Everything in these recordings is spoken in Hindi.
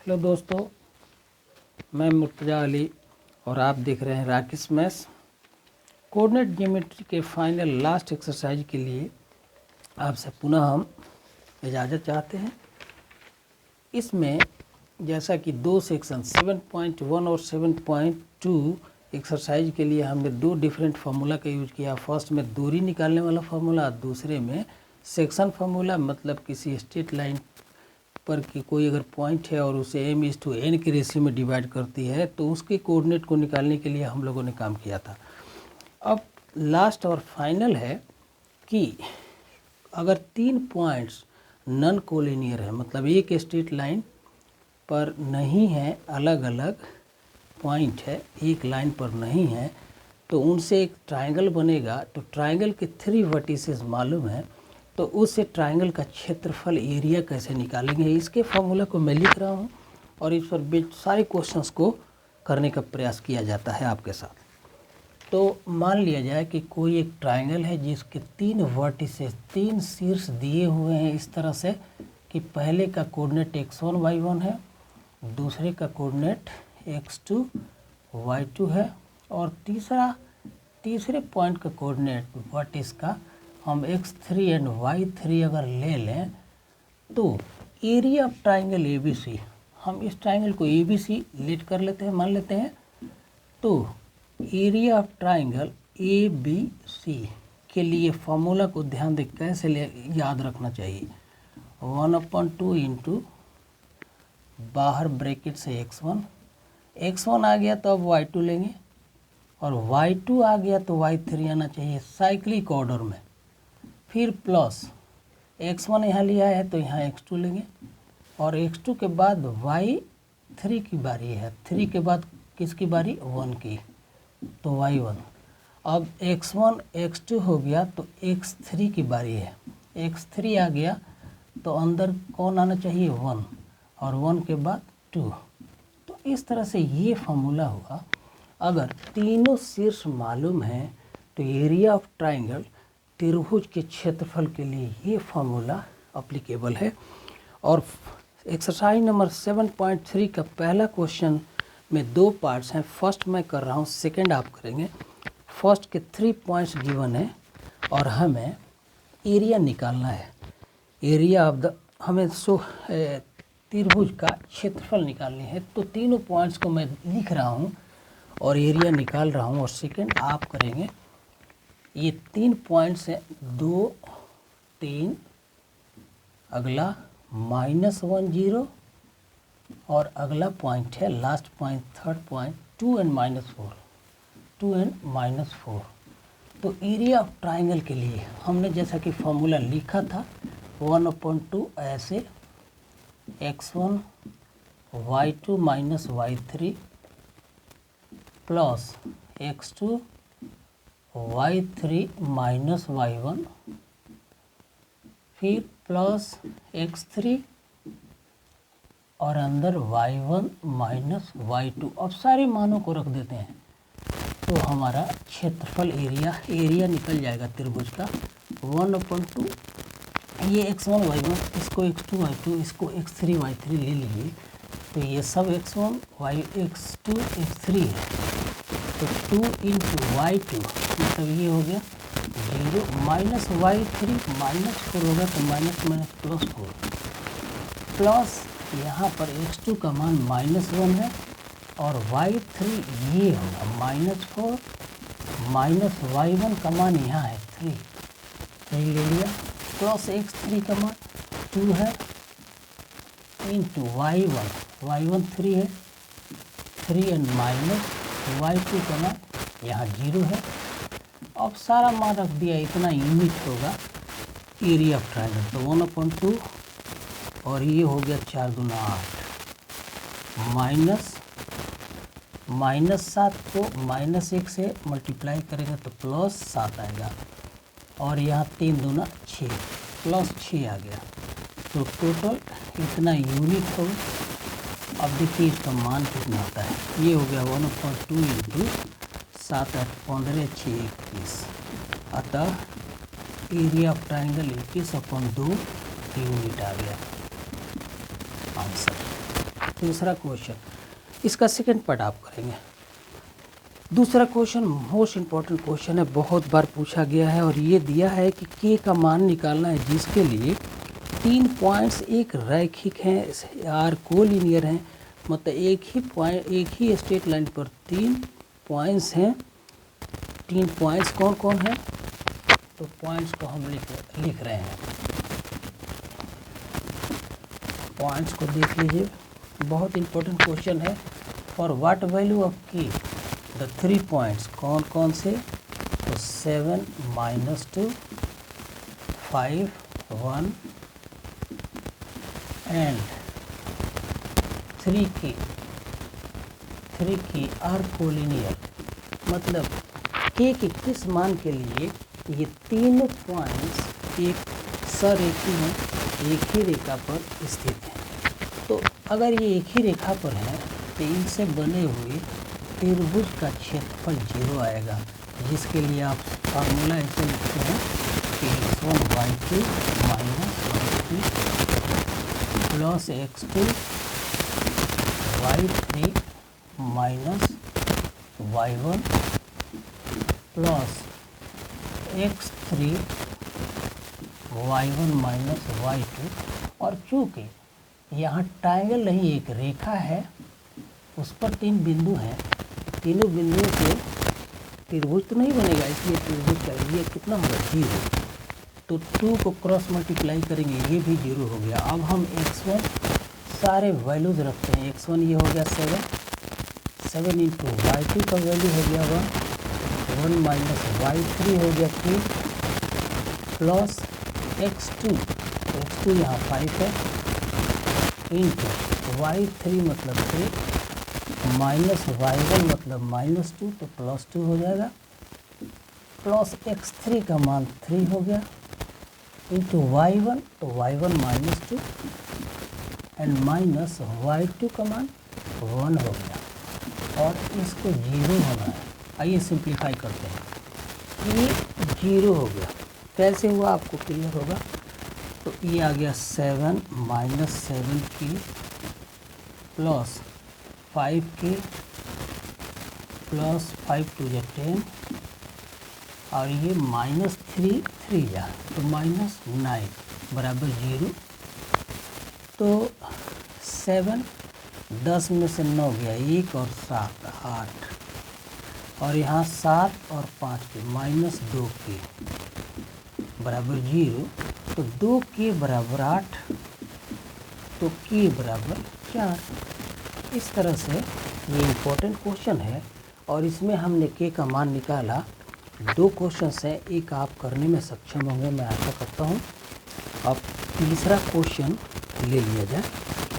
हेलो दोस्तों, मैं मुर्तज़ा अली और आप देख रहे हैं राकेश मैथ्स। कोऑर्डिनेट ज्योमेट्री के फाइनल लास्ट एक्सरसाइज के लिए आपसे पुनः हम इजाज़त चाहते हैं। इसमें जैसा कि दो सेक्शन 7.1 और 7.2 एक्सरसाइज के लिए हमने दो डिफरेंट फार्मूला का यूज़ किया। फर्स्ट में दूरी निकालने वाला फार्मूला, दूसरे में सेक्शन फार्मूला, मतलब किसी स्ट्रेट लाइन पर कि कोई अगर पॉइंट है और उसे m/n के रेशियो में डिवाइड करती है तो उसके कोऑर्डिनेट को निकालने के लिए हम लोगों ने काम किया था। अब लास्ट और फाइनल है कि अगर तीन पॉइंट्स नॉन कोलिनियर है, मतलब एक स्ट्रेट लाइन पर नहीं है, अलग अलग पॉइंट है, एक लाइन पर नहीं है, तो उनसे एक ट्रायंगल बनेगा। तो ट्रायंगल के 3 वर्टिसेस मालूम है, तो उससे ट्रायंगल का क्षेत्रफल एरिया कैसे निकालेंगे, इसके फॉर्मूला को मैं लिख रहा हूँ और इस पर सारे क्वेश्चंस को करने का प्रयास किया जाता है आपके साथ। तो मान लिया जाए कि कोई एक ट्रायंगल है जिसके 3 वर्टिसेस, 3 शीर्ष दिए हुए हैं इस तरह से कि पहले का कोऑर्डिनेट x1 y1 है, दूसरे का कोऑर्डिनेट x2 y2 है और तीसरे पॉइंट का कोऑर्डिनेट वर्टिस का हम x3 एंड y3 अगर ले लें तो एरिया ऑफ ट्राइंगल ABC, हम इस ट्राइंगल को ABC लेट कर लेते हैं, मान लेते हैं। तो एरिया ऑफ ट्राइंगल ABC के लिए फॉर्मूला को ध्यान दे कैसे याद रखना चाहिए। 1/2 इंटू बाहर ब्रैकेट से x1 आ गया तो अब y2 लेंगे और y2 आ गया तो y3 आना चाहिए साइक्लिक ऑर्डर में। फिर प्लस x1 यहाँ लिया है तो यहाँ x2 लेंगे और x2 के बाद y3 की बारी है, 3 के बाद किसकी बारी, 1 की, तो y1। अब x1 x2 हो गया तो x3 की बारी है, x3 आ गया तो अंदर कौन आना चाहिए, 1, और 1 के बाद 2। तो इस तरह से ये फार्मूला हुआ। अगर तीनों शीर्ष मालूम है तो एरिया ऑफ ट्राइंगल, त्रिभुज के क्षेत्रफल के लिए ये फार्मूला अप्लीकेबल है। और एक्सरसाइज नंबर 7.3 का पहला क्वेश्चन में 2 पार्ट्स हैं। फर्स्ट मैं कर रहा हूँ, सेकंड आप करेंगे। फर्स्ट के 3 पॉइंट्स गिवन है और हमें एरिया निकालना है। एरिया ऑफ द, हमें त्रिभुज का क्षेत्रफल निकालनी है। तो तीनों पॉइंट्स को मैं लिख रहा हूँ और एरिया निकाल रहा हूँ और सेकंड आप करेंगे। ये 3 पॉइंट्स हैं, 2 3, अगला -1 0 और अगला पॉइंट है last point, third point 2 and -4। तो एरिया ऑफ ट्राइंगल के लिए हमने जैसा कि फॉर्मूला लिखा था 1/2 ऐसे x1 y2 minus y3 plus x2 y3 minus y1, फिर प्लस x3 और अंदर y1 माइनस y2। अब सारे मानों को रख देते हैं तो हमारा क्षेत्रफल एरिया निकल जाएगा त्रिभुज का 1/2। ये x1 y1, इसको x2 y2, इसको x3 y3 ले लीजिए तो ये सब x1 x2 x3 है। तो 2 इंटू y2 मतलब ये हो गया 0 माइनस y3 -4 होगा तो -+4 प्लस यहाँ पर x2 का मान -1 है और y3 ये होगा -4 माइनस y1 का मान यहाँ है 3 ले लिया प्लस x3 का मान 2 है इंटू y1 3 है, 3 एंड माइनस y2 का मान यहाँ 0 है। अब सारा मान रख दिया, इतना यूनिट होगा एरिया ऑफ ट्राइंगल। तो 1/2 और ये हो गया 4 दूना 8 -7 को -1 से मल्टीप्लाई करेंगे तो +7 आएगा और यहाँ 3 दूना 6 +6 आ गया। तो टोटल इतना यूनिट हो। अब देखिए इसका मान कितना होता है, ये हो गया 1/2 इंटू 7 8 15 6 21। अतः एरिया ऑफ ट्राइंगल 21/2 यूनिट आ गया आंसर। तीसरा क्वेश्चन, इसका सेकंड पार्ट आप करेंगे। दूसरा क्वेश्चन मोस्ट इम्पॉर्टेंट क्वेश्चन है, बहुत बार पूछा गया है और ये दिया है कि के का मान निकालना है जिसके लिए 3 पॉइंट्स एक रैखिक हैं आर कोलिनियर हैं, मतलब एक ही स्ट्रेट लाइन पर 3 पॉइंट्स हैं। 3 पॉइंट्स कौन कौन हैं, तो पॉइंट्स को हम लिख रहे हैं। पॉइंट्स को देख लीजिए, बहुत इंपॉर्टेंट क्वेश्चन है। फॉर व्हाट वैल्यू ऑफ के द 3 पॉइंट्स, कौन कौन से, तो 7 -2 5 1 एंड 3 की आर कोलिनियर, मतलब के किस मान के लिए ये तीनों पॉइंट्स एक सरेखी हैं, एक ही रेखा पर स्थित हैं। तो अगर ये एक ही रेखा पर हैं तो इनसे बने हुए त्रिभुज का क्षेत्रफल 0 आएगा, जिसके लिए आप फार्मूला ऐसे लिखते हैं कि x1y2 -y3 plus x2 y3 minus y1 plus x3 y1 minus y2। और चूँकि यहाँ ट्रायंगल नहीं एक रेखा है, उस पर 3 बिंदु हैं, तीनों बिंदुओं से त्रिभुज तो नहीं बनेगा, इसलिए त्रिभुज का ये कितना होगा 0। तो 2 को क्रॉस मल्टीप्लाई करेंगे, ये भी 0 हो गया। अब हम x1 सारे वैल्यूज रखते हैं। x1 ये हो गया 7 इंटू y2 का वैल्यू हो गया 1 माइनस y3 हो गया 3 प्लस x2 यहाँ 5 है इंटू y3 मतलब 3 माइनस y1 मतलब -2 तो +2 हो जाएगा, प्लस x3 का मान 3 हो गया इंटू y1 तो y1 -2 एंड माइनस y2 का मान 1 हो गया और इसको 0 होना है। आइए सिंप्लीफाई करते हैं। ये 0 हो गया, कैसे हुआ आपको क्लियर होगा। तो ये आ गया 7 माइनस 7 की प्लस 5 की प्लस 5 टू जा 10 और ये -3 जा तो -9 बराबर 0। तो 7 10 में से 9 गया 1 और 7 8 और यहाँ 7 और 5 के -2 के बराबर 0। तो 2 के बराबर 8 तो के बराबर 4। इस तरह से ये इम्पोर्टेंट क्वेश्चन है और इसमें हमने के का मान निकाला। 2 क्वेश्चन हैं, एक आप करने में सक्षम होंगे, मैं आशा करता हूँ। अब तीसरा क्वेश्चन ले लिया जाए।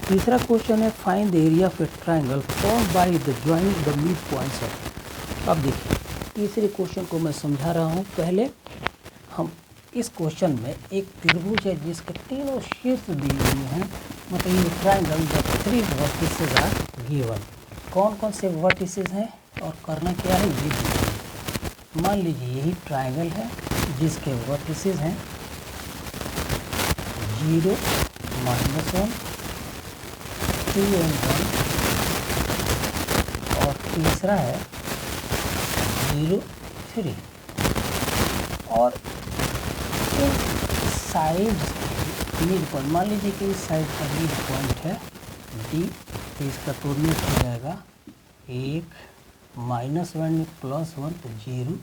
तीसरा क्वेश्चन है find the area of A triangle formed by the joining the mid points of. अब देखिए तीसरे क्वेश्चन को मैं समझा रहा हूँ। पहले हम इस क्वेश्चन में एक त्रिभुज है जिसके तीनों शीर्ष दिए हुए हैं, मतलब ये triangle the 3 vertices are given. कौन कौन से वर्टिसेस हैं और करना क्या है ये देखिए। मान लीजिए यही ट्राइंगल है जिसके वर्टिसेस हैं 0 -1 2 और 1 और तीसरा है 0 3 और साइड मिड पॉइंट, मान लीजिए कि इस साइड का मिड पॉइंट है डी, तो इसका कोऑर्डिनेट हो जाएगा 1 -1 +1 तो 0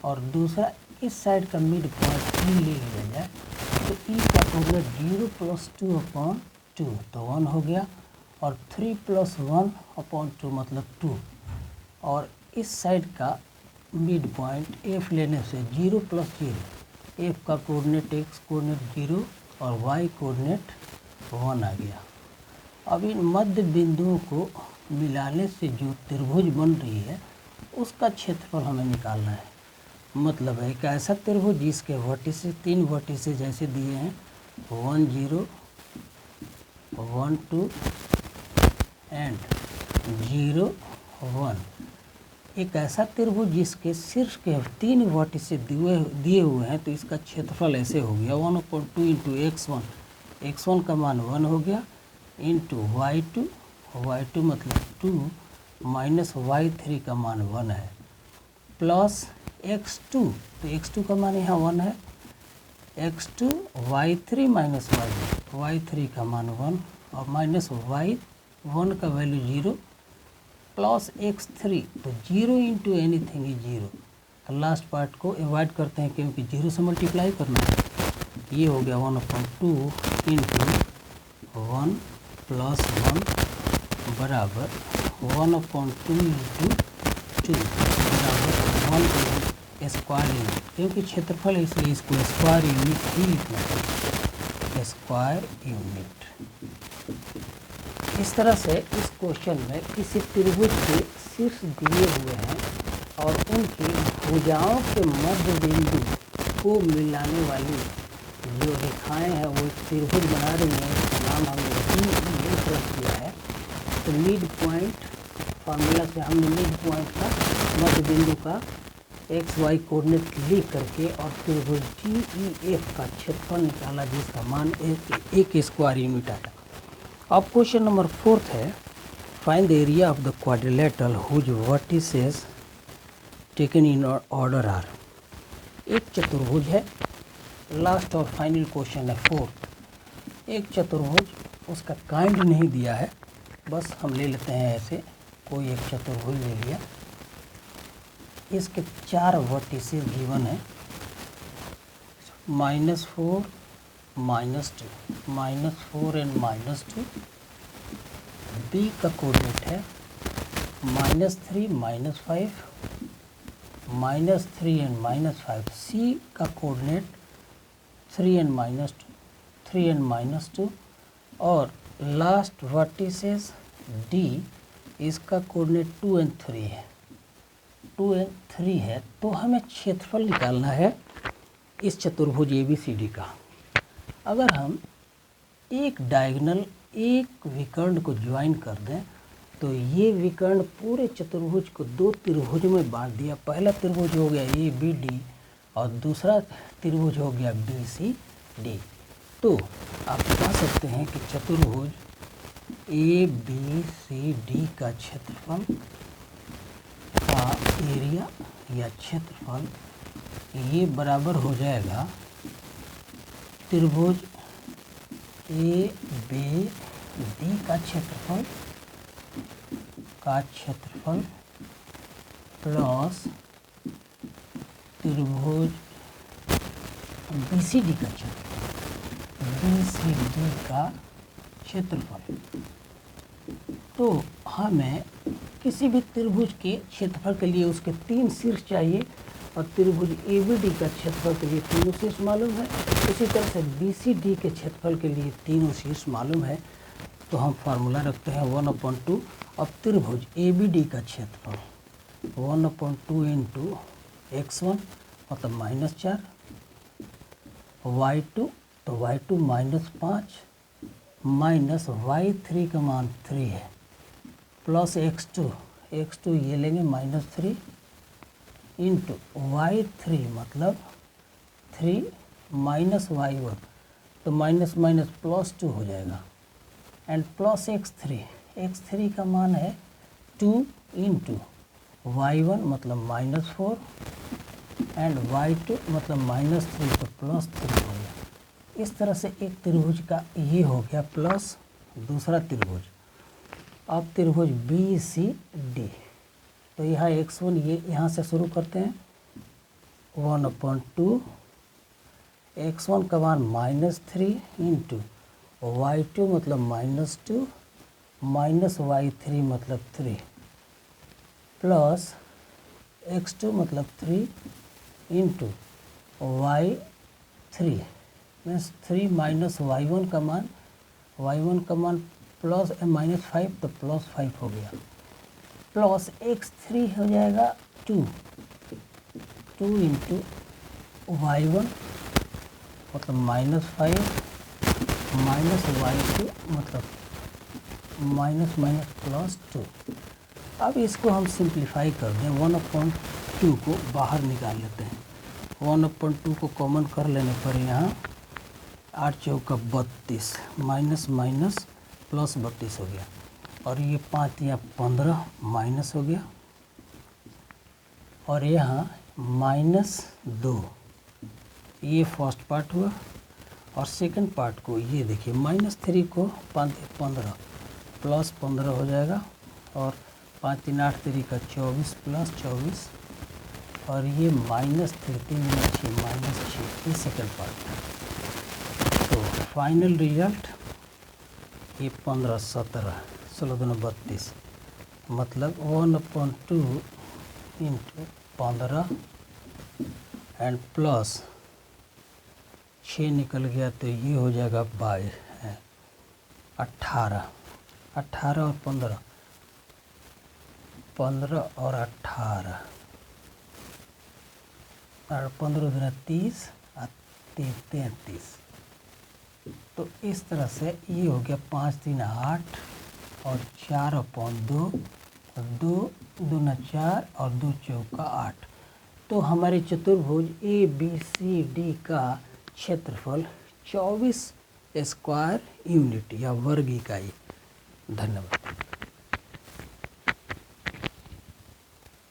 और दूसरा इस साइड का मिड पॉइंट ई ले लिया जाए तो ई का कोऑर्डिनेट 0 + 2/2 तो 1 हो गया और 3 + 1/2 मतलब 2 और इस साइड का मिड पॉइंट एफ लेने से 0 + 0 एफ का कोऑर्डिनेट x कोऑर्डिनेट 0 और y कोऑर्डिनेट 1 आ गया। अब इन मध्य बिंदुओं को मिलाने से जो त्रिभुज बन रही है उसका क्षेत्रफल हमें निकालना है। मतलब है एक ऐसा त्रिभुज जिसके वर्टिसेस 3 वर्टिसेस जैसे दिए हैं 1 0 1 2 एंड 0 1। एक ऐसा त्रिभुज जिसके शीर्ष के 3 वर्टिसेस दिए हुए हैं तो इसका क्षेत्रफल ऐसे हो गया 1/2 × x1 का मान 1 हो गया इंटू y2, y2 मतलब 2 माइनस y3 का मान 1 है, प्लस x2, तो x2 का मान यहाँ 1 है, x2 y3 माइनस y3 का मान 1 और माइनस y1 का वैल्यू 0 प्लस x3, तो 0 इंटू एनीथिंग इज 0। तो लास्ट पार्ट को अवॉइड करते हैं क्योंकि 0 से मल्टीप्लाई करना है। ये हो गया 1/2 इंटू 1 प्लस 1 बराबर 1/2 इंटू 2 बराबर 1 स्क्वायर यूनिट, क्योंकि क्षेत्रफल है इसलिए इसको स्क्वायर यूनिट ही लिखना है, स्क्वायर यूनिट। इस तरह से इस क्वेश्चन में किसी त्रिभुज के शीर्ष दिए हुए हैं और उनकी भुजाओं के मध्य बिंदु को मिलाने वाली जो रेखाएं हैं वो एक त्रिभुज बना रही हैं। इसका नाम हमने DEF रख दिया है। तो मिड पॉइंट फार्मूला से हमने मिड पॉइंट का मध्य बिंदु का XY कोऑर्डिनेट लिख करके और त्रिभुज DEF का क्षेत्रफल निकाला जिसका मान एक स्क्वायर यूनिट आया। अब क्वेश्चन नंबर 4 है, find the area of the quadrilateral whose vertices taken in order are. एक चतुर्भुज है, लास्ट और फाइनल क्वेश्चन है 4। एक चतुर्भुज, उसका काइंड नहीं दिया है, बस हम ले लेते हैं ऐसे, कोई एक चतुर्भुज ले लिया। इसके 4 वर्टिसेस गिवन है, -4 -2 एंड -2। बी का कोऑर्डिनेट है -3 -5 -3 एंड -5। सी का कोऑर्डिनेट 3 एंड -2 3 एंड -2 और लास्ट वर्टिसेस डी, इसका कोऑर्डिनेट 2 एंड 3 है, 2 एंड 3 है। तो हमें क्षेत्रफल निकालना है इस चतुर्भुज ABCD का। अगर हम एक डायगोनल एक विकर्ण को ज्वाइन कर दें तो ये विकर्ण पूरे चतुर्भुज को 2 त्रिभुजों में बांट दिया। पहला त्रिभुज हो गया ABD और दूसरा त्रिभुज हो गया BCD। तो आप बता सकते हैं कि चतुर्भुज ABCD का क्षेत्रफल का एरिया या क्षेत्रफल ये बराबर हो जाएगा त्रिभुज ABD का क्षेत्रफल प्लस त्रिभुज BCD का क्षेत्रफल। तो हमें किसी भी त्रिभुज के क्षेत्रफल के लिए उसके 3 शीर्ष चाहिए और त्रिभुज ABD का क्षेत्रफल के लिए तीनों शीर्ष मालूम है। इसी तरह से BCD के क्षेत्रफल के लिए तीनों शीर्ष मालूम है। तो हम फार्मूला रखते हैं 1/2। अब त्रिभुज ABD का क्षेत्रफल 1/2 इंटू x1 मतलब -4, y2 तो y2 -5 माइनस y3 का मान 3 है, प्लस x2 ये लेंगे -3 इंटू y3 मतलब 3 माइनस y1 तो माइनस माइनस +2 हो जाएगा, एंड प्लस x3 का मान है 2 इंटू y1 मतलब -4 एंड y2 मतलब -3 तो +3 हो गया। इस तरह से एक त्रिभुज का ये हो गया प्लस दूसरा त्रिभुज। अब त्रिभुज BCD, तो यहाँ x1 ये यहाँ से शुरू करते हैं 1/2 x1 का मान -3 इंटू y2 मतलब -2 माइनस y3 मतलब 3 प्लस x2 मतलब 3 into y3 means 3 minus y1 का मान प्लस -5 तो +5 हो गया, प्लस x3 हो जाएगा 2 इंटू y1 मतलब -5 माइनस y2 मतलब माइनस +2। अब इसको हम सिंप्लीफाई कर दें, 1/2 को बाहर निकाल लेते हैं। 1/2 को कॉमन कर लेने पर यहाँ 8 चौका 32 माइनस माइनस प्लस 32 हो गया, और ये 5 या 15 माइनस हो गया, और यहाँ -2, ये फर्स्ट पार्ट हुआ। और सेकंड पार्ट को ये देखिए, -3 को 5 15 प्लस 15 हो जाएगा, और 5 3 8 3 का 24 प्लस 24, और ये -3 3 6 -6, ये सेकंड पार्ट था। तो फाइनल रिजल्ट ये 15 17 16 दूनी 32, मतलब 1/2 इंटू 15 एंड प्लस 6 निकल गया, तो ये हो जाएगा 18 18 और 15 15 और 18 और 15 दूना 30 और 33। तो इस तरह से ये हो गया 5 3 8 और 4/2, 2 दूना 4 और 2 चौका 8। तो हमारे चतुर्भुज ABCD का क्षेत्रफल 24 स्क्वायर यूनिट या वर्ग इकाई। धन्यवाद।